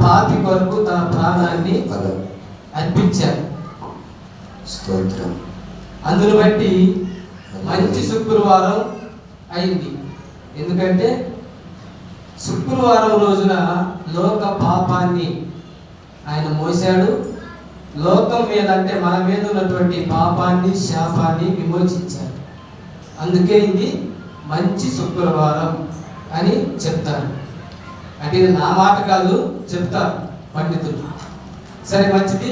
పాపి కొరకు తన ప్రాణాన్ని అర్పించారు. స్తోత్రం. అందును బట్టి మంచి శుక్రవారం అయింది. ఎందుకంటే శుక్రవారం రోజున లోక పాపాన్ని ఆయన మోసాడు. లోకం మీద అంటే మన మీద ఉన్నటువంటి పాపాన్ని శాపాన్ని విమోచించాడు. అందుకే ఇది మంచి శుక్రవారం అని చెప్తారు. అంటే ఇది నా మాట కాదు, చెప్తారు పండితులు. సరే, మంచిది.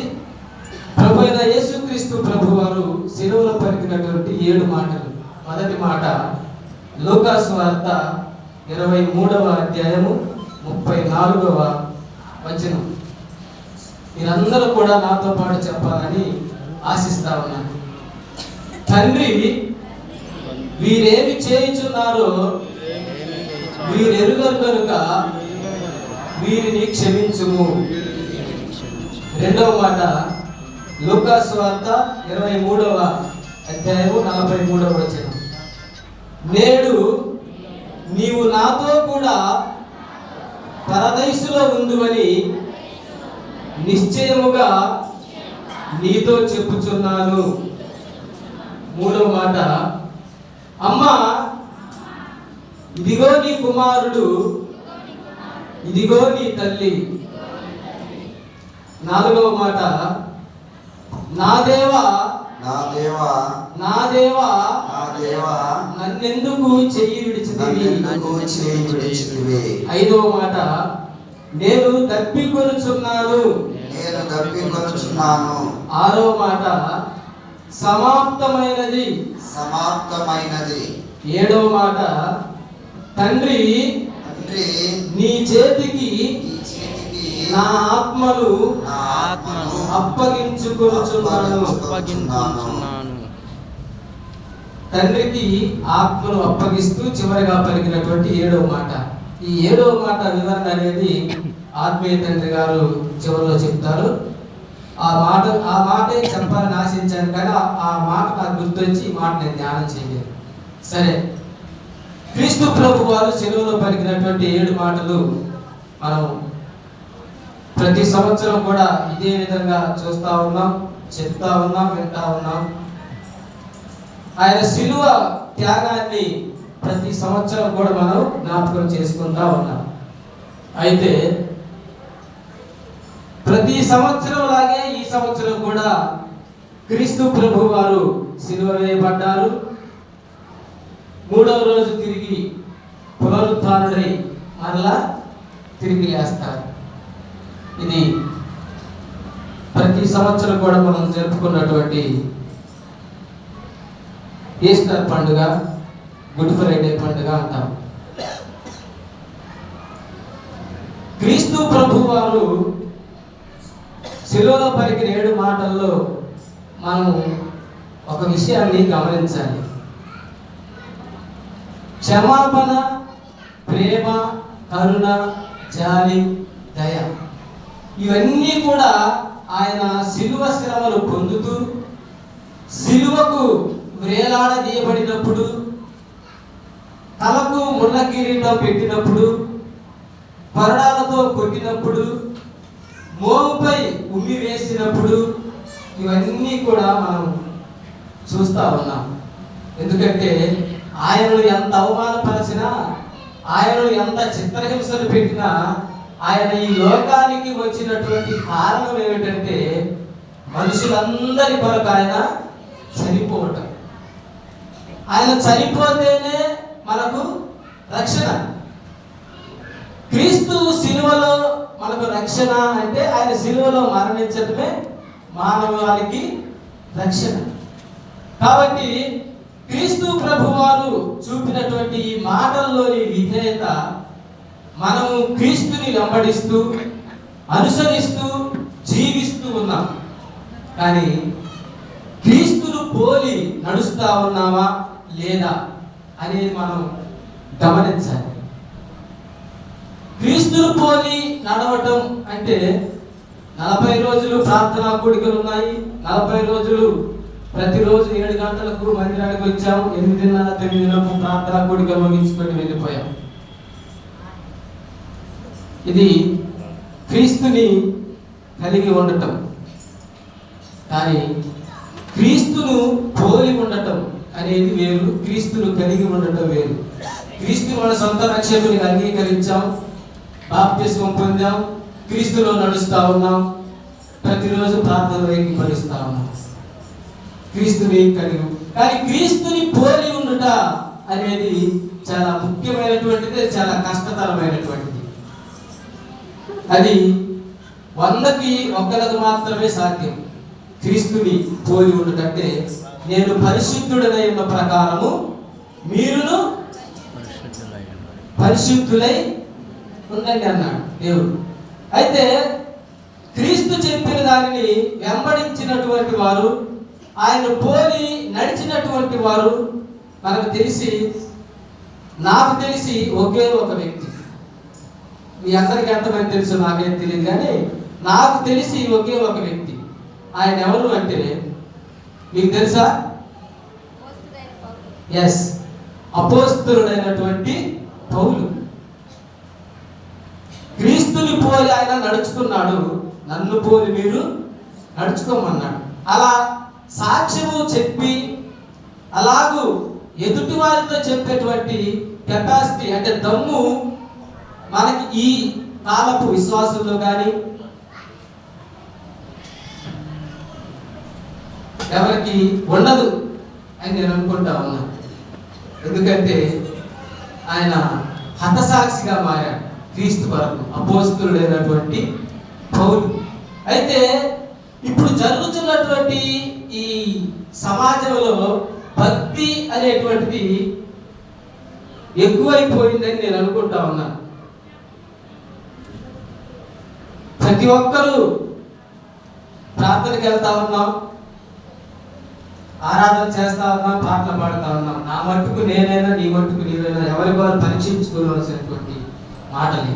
ప్రభు అయిన యేసుక్రీస్తు ప్రభు వారు శిలువలో పలికినటువంటి 7 మాటలు. మొదటి మాట లూకాసు వార్త 23వ అధ్యాయము 34వ వచనం. మీరందరూ కూడా నాతో పాటు చెప్పాలని ఆశిస్తా ఉన్నాను. తండ్రి, వీరేమి చేయుచున్నారో వీరెరుగరు కనుక వీరిని క్షమించుము. రెండవ మాట లూకాసు వార్త 23వ అధ్యాయము 43వ వచనం. నేడు నీవు నాతో కూడా పరదైసులో ఉందువని నిశ్చయముగా నీతో చెప్పుచున్నాను. మూడవ మాట, అమ్మా, ఇదిగో నీ కుమారుడు, ఇదిగో నీ తల్లి. నాలుగవ మాట, నా దేవా, నా దేవా, నా దేవా, నా దేవా, నన్నెందుకు చెయ్యి విడిచితివి? ఐదవ మాట, నేను తప్పికొనుచున్నాను. ఆరవ మాట, సమాప్తమైనది. ఏడవ మాట, తండ్రి, నీ చేతికి నా ఆత్మను అప్పగించుకొనుచున్నాను. తండ్రికి ఆత్మను అప్పగిస్తూ చివరిగా పలికినటువంటి 7వ మాట. ఈ 7వ మాట వివరణ అనేది ఆత్మీయ తండ్రి గారు చివరిలో చెప్తారు. ఆ మాటే చెప్పాలని ఆశించాను, కానీ ఆ మాట నాకు గుర్తొచ్చి ఈ మాట నేను ధ్యానం చేయలేదు. సరే, క్రీస్తు ప్రభు వారు శిలువలో పలికినటువంటి 7 మాటలు మనం ప్రతి సంవత్సరం కూడా ఇదే విధంగా చూస్తూ ఉన్నాం, చెప్తా ఉన్నాం, వింటా ఉన్నాం. ఆయన శిలువ త్యాగాన్ని ప్రతి సంవత్సరం కూడా మనం జ్ఞాపకం చేసుకుంటా ఉన్నాం. అయితే ప్రతి సంవత్సరం లాగే ఈ సంవత్సరం కూడా క్రీస్తు ప్రభు వారు శిలువ వేయబడ్డారు. 3వ రోజు తిరిగి పునరుత్థానుడై మరలా తిరిగి లేస్తారు. ఇది ప్రతి సంవత్సరం కూడా మనం జరుపుకున్నటువంటి ఈస్టర్ పండుగ, గుడ్ ఫ్రైడే పండుగ అంటాం. క్రీస్తు ప్రభు వారు శిలువలో పలికిన 7 మాటల్లో మనం ఒక విషయాన్ని గమనించాలి. క్షమాపణ, ప్రేమ, కరుణ, జాలి, దయ, ఇవన్నీ కూడా ఆయన శిలువ శ్రమలు పొందుతూ శిలువకు వేలాడదీయబడినప్పుడు, తలకు ముళ్ళ కిరీటం పెట్టినప్పుడు, కొరడాలతో కొట్టినప్పుడు, మోముపై ఉమ్మి వేసినప్పుడు, ఇవన్నీ కూడా మనం చూస్తూ ఉన్నాం. ఎందుకంటే ఆయనను ఎంత అవమానపరిచినా, ఆయనను ఎంత చిత్రహింసలు పెట్టినా, ఆయన ఈ లోకానికి వచ్చినటువంటి కారణం ఏమిటంటే మనుషులందరి కొరకు ఆయన చనిపోవటం. ఆయన చనిపోతేనే మనకు రక్షణ. క్రీస్తు శిలువలో మనకు రక్షణ అంటే ఆయన శిలువలో మరణించడమే మానవాళికి రక్షణ. కాబట్టి క్రీస్తు ప్రభువారు చూపినటువంటి ఈ మాటల్లోని విధేయత మనము క్రీస్తుని వెంబడిస్తూ అనుసరిస్తూ జీవిస్తూ ఉన్నాం. కానీ క్రీస్తును పోలి నడుస్తా ఉన్నామా లేదా అనేది మనం గమనించాలి. క్రీస్తును పోలి నడవటం అంటే 40 రోజులు ప్రార్థనా కూడికలు ఉన్నాయి. 40 రోజులు ప్రతిరోజు 7 గంటలకు మందిరానికి వచ్చాం. 8:30, 9 లోపు ప్రార్థనా కూడిక ముగించుకొని వెళ్ళిపోయాం. ఇది క్రీస్తుని కలిగి ఉండటం, కానీ క్రీస్తును పోలి ఉండటం అనేది వేరు, క్రీస్తును కలిగి ఉండటం వేరు. క్రీస్తు మన సొంత రక్షకునిగా అంగీకరించాం, బాప్తిస్మం పొందాం, క్రీస్తులో నడుస్తా ఉన్నాం, ప్రతిరోజు ప్రార్థనలో ఏకీభవిస్తా ఉన్నాం, క్రీస్తుని కలిగి. కానీ క్రీస్తుని పోలి ఉండుట అనేది చాలా ముఖ్యమైనటువంటిది, చాలా కష్టతరమైనటువంటిది. అది 100కి 1 మాత్రమే సాధ్యం. క్రీస్తుని పోలి ఉండుటంటే నేను పరిశుద్ధుడనై ఉన్న ప్రకారము మీరును పరిశుద్ధులై ఉండండి అన్నాడు దేవుడు. అయితే క్రీస్తు చెప్పిన దానిని వెంబడించినటువంటి వారు, ఆయన పోలి నడిచినటువంటి వారు నాకు తెలిసి ఒకే ఒక వ్యక్తి. మీ అందరికీ ఎంతమంది తెలుసు నాకేం తెలియదు, కానీ నాకు తెలిసి ఒకే ఒక వ్యక్తి. ఆయన ఎవరు అంటే మీకు తెలుసా? ఎస్, అపోస్తలుడైనటువంటి పౌలు. క్రీస్తుని పోలి ఆయన నడుచుకున్నాడు, నన్ను పోలి మీరు నడుచుకోమన్నాడు. అలా సాక్ష్యము చెప్పి అలాగూ ఎదుటి వారితో చెప్పేటువంటి కెపాసిటీ అంటే దమ్ము మనకి ఈ కాలపు విశ్వాసంలో కానీ ఎవరికి ఉండదు అని నేను అనుకుంటా ఉన్నా. ఎందుకంటే ఆయన హతసాక్షిగా మారాడు క్రీస్తు కొరకు, అపోస్తలుడైనటువంటి పౌలు. అయితే ఇప్పుడు జరుగుతున్నటువంటి ఈ సమాజంలో భక్తి అనేటువంటిది ఎక్కువైపోయిందని నేను అనుకుంటా ఉన్నాను. ప్రతి ఒక్కరూ ప్రార్థనకి వెళ్తా ఉన్నాం, ఆరాధన చేస్తా ఉన్నాం, పాటలు పాడుతా ఉన్నాం. నా మట్టుకు నేనైనా, నీ మట్టుకు నీవైనా, ఎవరికి వారు పరీక్షించుకోవాల్సినటువంటి మాటలు.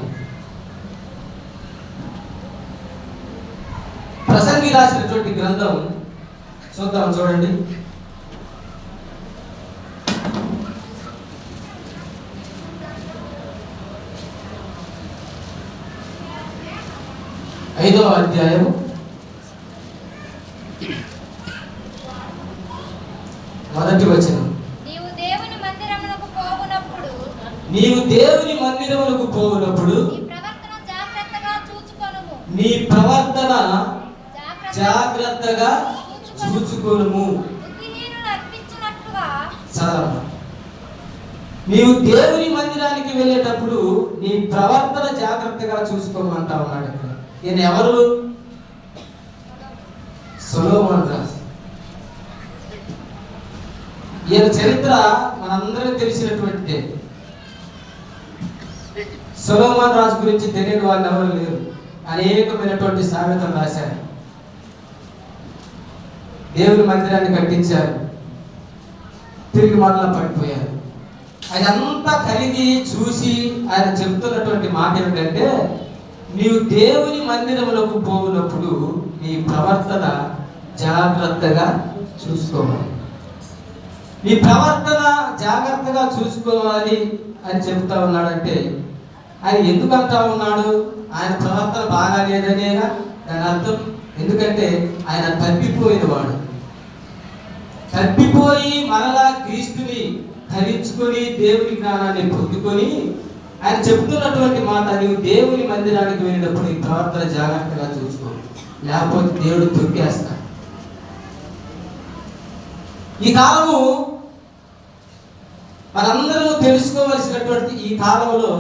ప్రసంగి రాసినటువంటి గ్రంథం చూద్దాం, చూడండి. ఐదవ అధ్యాయం 1వ వచనం. నీవు దేవుని మందిరమునకు పోవునప్పుడు నీ ప్రవర్తన జాగ్రత్తగా చూచుకొనుము. నీవు దేవుని మందిరానికి వెళ్ళేటప్పుడు నీ ప్రవర్తన జాగ్రత్తగా చూసుకోమంటా ఉన్నాడు. ఈయన ఎవరు? సొలొమోను రాజు. ఈయన చరిత్ర మనందరికీ తెలిసినటువంటిదే. సొలొమోను రాజు గురించి తెలియని వాళ్ళు ఎవరు లేరు. అనేకమైనటువంటి సామెతలు రాశారు. దేవుని మందిరాన్ని కట్టించారు, తిరిగి మరలా పడిపోయారు. అదంతా కలిగి చూసి ఆయన చెప్తున్నటువంటి మాట ఏమిటంటే, నీవు దేవుని మందిరములకు పోవునప్పుడు నీ ప్రవర్తన జాగ్రత్తగా చూసుకోవాలి. నీ ప్రవర్తన జాగ్రత్తగా చూసుకోవాలి అని చెప్తా ఉన్నాడంటే ఆయన ఎందుకు అంటా ఉన్నాడు? ఆయన ప్రవర్తన బాగా లేదనేగా దాని అర్థం. ఎందుకంటే ఆయన తప్పిపోయిన వాడు, తప్పిపోయి మరలా క్రీస్తుని ధరించుకొని దేవుని జ్ఞానాన్ని పొందుకొని ఆయన చెప్తున్నటువంటి మాట, నీవు దేవుని మందిరానికి వెళ్ళినప్పుడు నీ ప్రవర్తన జాగ్రత్తగా చూసుకో, లేకపోతే దేవుడు తొక్కేస్తాడు. ఈ కాలము మనందరూ తెలుసుకోవలసినటువంటి ఈ కాలంలో